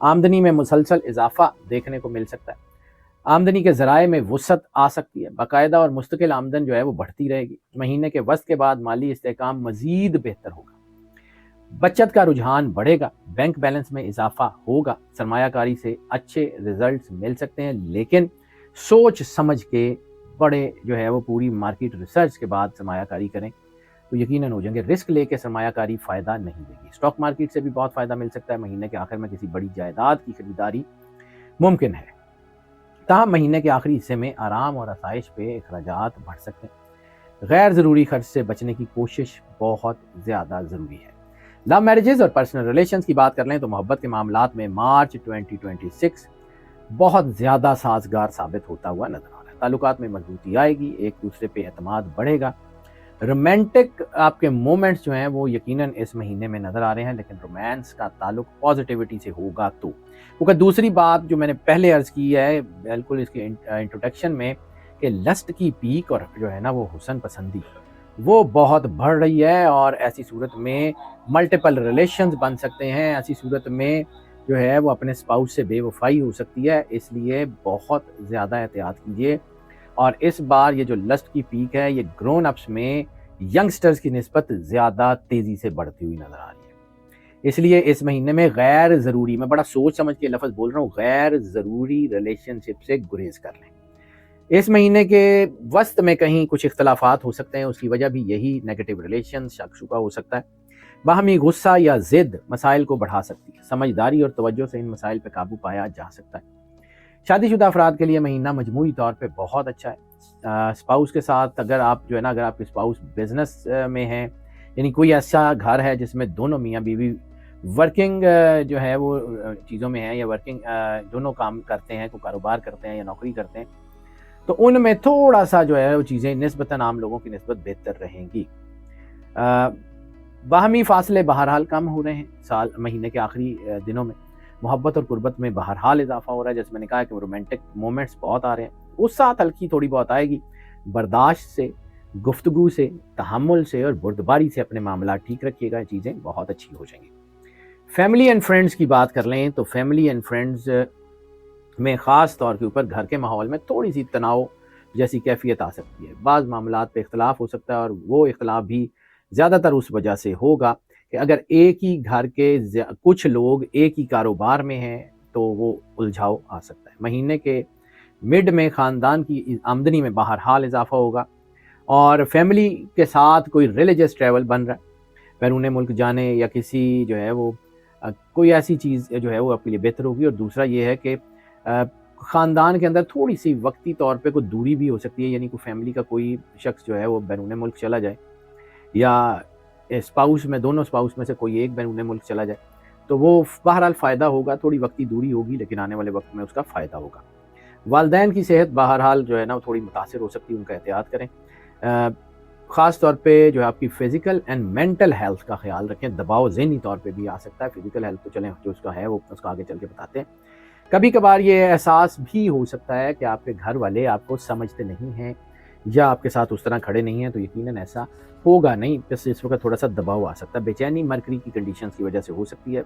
آمدنی میں مسلسل اضافہ دیکھنے کو مل سکتا ہے، آمدنی کے ذرائع میں وسعت آ سکتی ہے، باقاعدہ اور مستقل آمدن جو ہے وہ بڑھتی رہے گی، مہینے کے وسط کے بعد مالی استحکام مزید بہتر ہوگا، بچت کا رجحان بڑھے گا، بینک بیلنس میں اضافہ ہوگا، سرمایہ کاری سے اچھے ریزلٹس مل سکتے ہیں، لیکن سوچ سمجھ کے بڑے جو ہے وہ پوری مارکیٹ ریسرچ کے بعد سرمایہ کاری کریں تو یقیناً ہو جائیں گے۔ رسک لے کے سرمایہ کاری فائدہ نہیں دے گی۔ اسٹاک مارکیٹ سے بھی بہت فائدہ مل سکتا ہے، مہینے کے آخر میں کسی بڑی جائیداد کی خریداری ممکن ہے، تاہم مہینے کے آخری حصے میں آرام اور آسائش پہ اخراجات بڑھ سکتے ہیں، غیر ضروری خرچ سے بچنے کی کوشش بہت زیادہ ضروری ہے۔ لو میرجز اور پرسنل ریلیشنز کی بات کر لیں تو محبت کے معاملات میں مارچ 2026 بہت زیادہ سازگار ثابت ہوتا ہوا نظر آ رہا ہے، تعلقات میں مضبوطی آئے گی، ایک دوسرے پہ اعتماد بڑھے گا، رومانٹک آپ کے مومنٹس جو ہیں وہ یقیناً اس مہینے میں نظر آ رہے ہیں، لیکن رومانس کا تعلق پازیٹیوٹی سے ہوگا تو، کیونکہ دوسری بات جو میں نے پہلے عرض کی ہے بالکل اس کے انٹروڈکشن میں کہ لسٹ کی پیک اور جو ہے نا وہ حسن پسندی وہ بہت بڑھ رہی ہے، اور ایسی صورت میں ملٹیپل ریلیشنز بن سکتے ہیں، ایسی صورت میں جو ہے وہ اپنے اسپاؤس سے بے وفائی ہو سکتی ہے، اس لیے بہت زیادہ احتیاط کیجیے۔ اور اس بار یہ جو لسٹ کی پیک ہے یہ گرون اپس میں ینگسٹرز کی نسبت زیادہ تیزی سے بڑھتی ہوئی نظر آ رہی ہے، اس لیے اس مہینے میں غیر ضروری، میں بڑا سوچ سمجھ کے لفظ بول رہا ہوں، غیر ضروری ریلیشن شپ سے گریز کر لیں۔ اس مہینے کے وسط میں کہیں کچھ اختلافات ہو سکتے ہیں، اس کی وجہ بھی یہی نیگیٹو ریلیشن، شک شبہ ہو سکتا ہے، باہمی غصہ یا ضد مسائل کو بڑھا سکتی ہے، سمجھداری اور توجہ سے ان مسائل پہ قابو پایا جا سکتا ہے۔ شادی شدہ افراد کے لیے مہینہ مجموعی طور پہ بہت اچھا ہے، اسپاؤس کے ساتھ اگر آپ جو ہے نا اگر آپ کے اسپاؤس بزنس میں ہیں، یعنی کوئی ایسا گھر ہے جس میں دونوں میاں بیوی ورکنگ جو ہے وہ چیزوں میں ہیں، یا ورکنگ دونوں کام کرتے ہیں، کوئی کاروبار کرتے ہیں یا نوکری کرتے ہیں، تو ان میں تھوڑا سا جو ہے وہ چیزیں نسبتاً عام لوگوں کی نسبت بہتر رہیں گی۔ باہمی فاصلے بہرحال کم ہو رہے ہیں، مہینے کے آخری دنوں میں محبت اور قربت میں بہرحال اضافہ ہو رہا ہے، جیسے میں نے کہا کہ رومانٹک مومنٹس بہت آ رہے ہیں، اس ساتھ ہلکی تھوڑی بہت آئے گی، برداشت سے، گفتگو سے، تحمل سے اور بردباری سے اپنے معاملات ٹھیک رکھیے گا، چیزیں بہت اچھی ہو جائیں گی۔ فیملی اینڈ فرینڈز کی بات کر لیں تو فیملی اینڈ فرینڈز میں خاص طور کے اوپر گھر کے ماحول میں تھوڑی سی تناؤ جیسی کیفیت آ سکتی ہے، بعض معاملات پہ اختلاف ہو سکتا ہے، اور وہ اختلاف بھی زیادہ تر اس وجہ سے ہوگا کہ اگر ایک ہی گھر کے کچھ لوگ ایک ہی کاروبار میں ہیں تو وہ الجھاؤ آ سکتا ہے۔ مہینے کے مڈ میں خاندان کی آمدنی میں بہرحال اضافہ ہوگا، اور فیملی کے ساتھ کوئی ریلیجس ٹریول بن رہا ہے، بیرون ملک جانے یا کسی جو ہے وہ کوئی ایسی چیز جو ہے وہ آپ کے لیے بہتر ہوگی۔ اور دوسرا یہ ہے کہ خاندان کے اندر تھوڑی سی وقتی طور پہ کوئی دوری بھی ہو سکتی ہے، یعنی کوئی فیملی کا کوئی شخص جو ہے وہ بیرون ملک چلا جائے، یا اسپاؤس میں دونوں اسپاؤس میں سے کوئی ایک بیرون ملک چلا جائے، تو وہ بہرحال فائدہ ہوگا، تھوڑی وقتی دوری ہوگی لیکن آنے والے وقت میں اس کا فائدہ ہوگا۔ والدین کی صحت بہرحال جو ہے نا وہ تھوڑی متاثر ہو سکتی ہے، ان کا احتیاط کریں، خاص طور پہ جو ہے آپ کی فزیکل اینڈ مینٹل ہیلتھ کا خیال رکھیں، دباؤ ذہنی طور پہ بھی آ سکتا ہے، فزیکل ہیلتھ تو چلیں جو اس کا ہے وہ اس کا آگے چل کے بتاتے ہیں۔ کبھی کبھار یہ احساس بھی ہو سکتا ہے کہ آپ کے گھر والے آپ کو سمجھتے نہیں ہیں یا آپ کے ساتھ اس طرح کھڑے نہیں ہیں، تو یقیناً ایسا ہوگا نہیں، بس اس وقت تھوڑا سا دباؤ آ سکتا ہے، بے چینی مرکری کی کنڈیشنز کی وجہ سے ہو سکتی ہے۔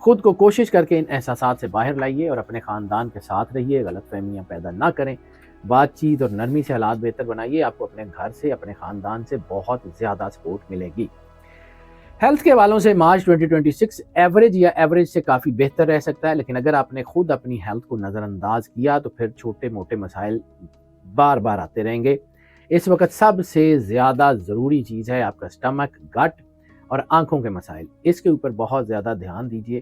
خود کو کوشش کر کے ان احساسات سے باہر لائیے اور اپنے خاندان کے ساتھ رہیے، غلط فہمیاں پیدا نہ کریں، بات چیت اور نرمی سے حالات بہتر بنائیے، آپ کو اپنے گھر سے اپنے خاندان سے بہت زیادہ سپورٹ ملے گی۔ ہیلتھ کے حوالوں سے مارچ 2026 ایوریج یا ایوریج سے کافی بہتر رہ سکتا ہے، لیکن اگر آپ نے خود اپنی ہیلتھ کو نظر انداز کیا تو پھر چھوٹے موٹے مسائل بار بار آتے رہیں گے۔ اس وقت سب سے زیادہ ضروری چیز ہے آپ کا سٹمک، گٹ اور آنکھوں کے مسائل، اس کے اوپر بہت زیادہ دھیان دیجیے۔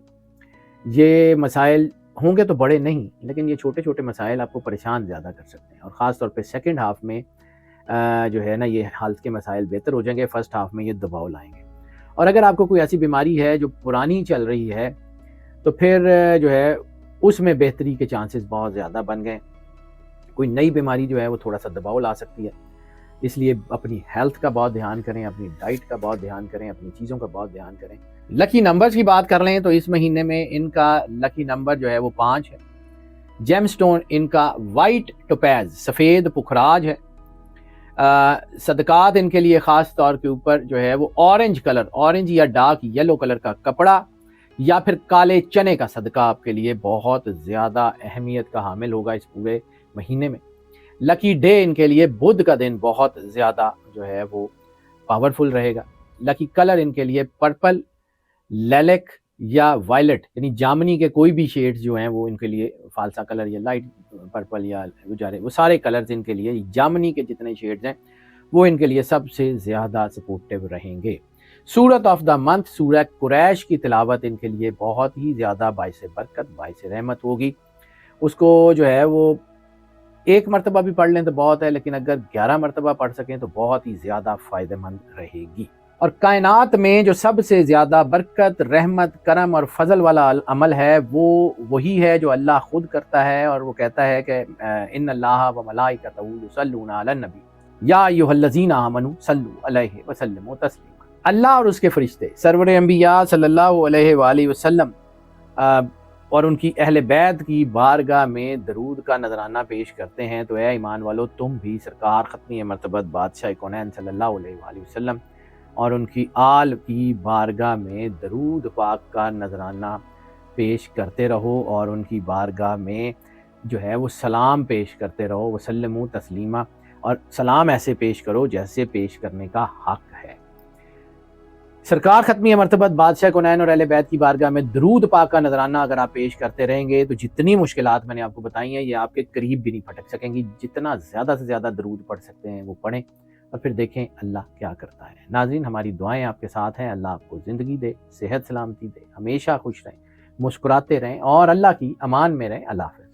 یہ مسائل ہوں گے تو بڑے نہیں، لیکن یہ چھوٹے چھوٹے مسائل آپ کو پریشان زیادہ کر سکتے ہیں، اور خاص طور پہ سیکنڈ ہاف میں جو ہے نا یہ ہیلتھ کے مسائل بہتر ہو جائیں گے، فرسٹ ہاف میں یہ دباؤ لائیں گے۔ اور اگر آپ کو کوئی ایسی بیماری ہے جو پرانی چل رہی ہے تو پھر جو ہے اس میں بہتری کے چانسز بہت زیادہ بن گئے، کوئی نئی بیماری جو ہے وہ تھوڑا سا دباؤ لا سکتی ہے، اس لیے اپنی ہیلتھ کا بہت دھیان کریں، اپنی ڈائٹ کا بہت دھیان کریں، اپنی چیزوں کا بہت دھیان کریں۔ لکی نمبرز کی بات کر لیں تو اس مہینے میں ان کا لکی نمبر جو ہے وہ 5 ہے، جیم سٹون ان کا وائٹ ٹوپیز سفید پکھراج ہے، صدقات ان کے لیے خاص طور کے اوپر جو ہے وہ اورنج کلر، اورنج یا ڈارک یلو کلر کا کپڑا یا پھر کالے چنے کا صدقہ آپ کے لیے بہت زیادہ اہمیت کا حامل ہوگا اس پورے مہینے میں۔ لکی ڈے ان کے لیے بدھ کا دن بہت زیادہ جو ہے وہ پاورفل رہے گا۔ لکی کلر ان کے لیے پرپل، لیلک یا وائلٹ یعنی جامنی کے کوئی بھی شیڈز جو ہیں وہ ان کے لیے فالسا کلر یا لائٹ پرپل یا وہ سارے کلرز ان کے لیے جامنی کے جتنے شیڈز ہیں وہ ان کے لیے سب سے زیادہ سپورٹیو رہیں گے۔ سورت آف دا منتھ سورہ قریش کی تلاوت ان کے لیے بہت ہی زیادہ باعث برکت باعث رحمت ہوگی۔ اس کو جو ہے وہ ایک مرتبہ بھی پڑھ لیں تو بہت ہے، لیکن اگر 11 مرتبہ پڑھ سکیں تو بہت ہی زیادہ فائدہ مند رہے گی۔ اور کائنات میں جو سب سے زیادہ برکت، رحمت، کرم اور فضل والا عمل ہے وہ وہی ہے جو اللہ خود کرتا ہے، اور وہ کہتا ہے کہ ان اللہ و ملائکتہ یصلون علی النبی یا ایھا الذین آمنوا صلوا علیہ وسلموا تسلیما۔ اللہ اور اس کے فرشتے سرور انبیاء صلی اللہ علیہ وآلہ وسلم اور ان کی اہل بیت کی بارگاہ میں درود کا نذرانہ پیش کرتے ہیں، تو اے ایمان والو تم بھی سرکار ختمی مرتبت بادشاہ کونین صلی اللہ علیہ وآلہ وسلم اور ان کی آل کی بارگاہ میں درود پاک کا نذرانہ پیش کرتے رہو، اور ان کی بارگاہ میں جو ہے وہ سلام پیش کرتے رہو، وسلموا تسلیما، اور سلام ایسے پیش کرو جیسے پیش کرنے کا حق ہے۔ سرکار ختمی مرتبت بادشاہ کونین اور اہل بیت کی بارگاہ میں درود پاک کا نذرانہ اگر آپ پیش کرتے رہیں گے تو جتنی مشکلات میں نے آپ کو بتائی ہیں یہ آپ کے قریب بھی نہیں پھٹک سکیں گی۔ جتنا زیادہ سے زیادہ درود پڑھ سکتے ہیں وہ پڑھیں، اور پھر دیکھیں اللہ کیا کرتا ہے۔ ناظرین، ہماری دعائیں آپ کے ساتھ ہیں، اللہ آپ کو زندگی دے، صحت سلامتی دے، ہمیشہ خوش رہیں، مسکراتے رہیں اور اللہ کی امان میں رہیں۔ اللہ حافظ۔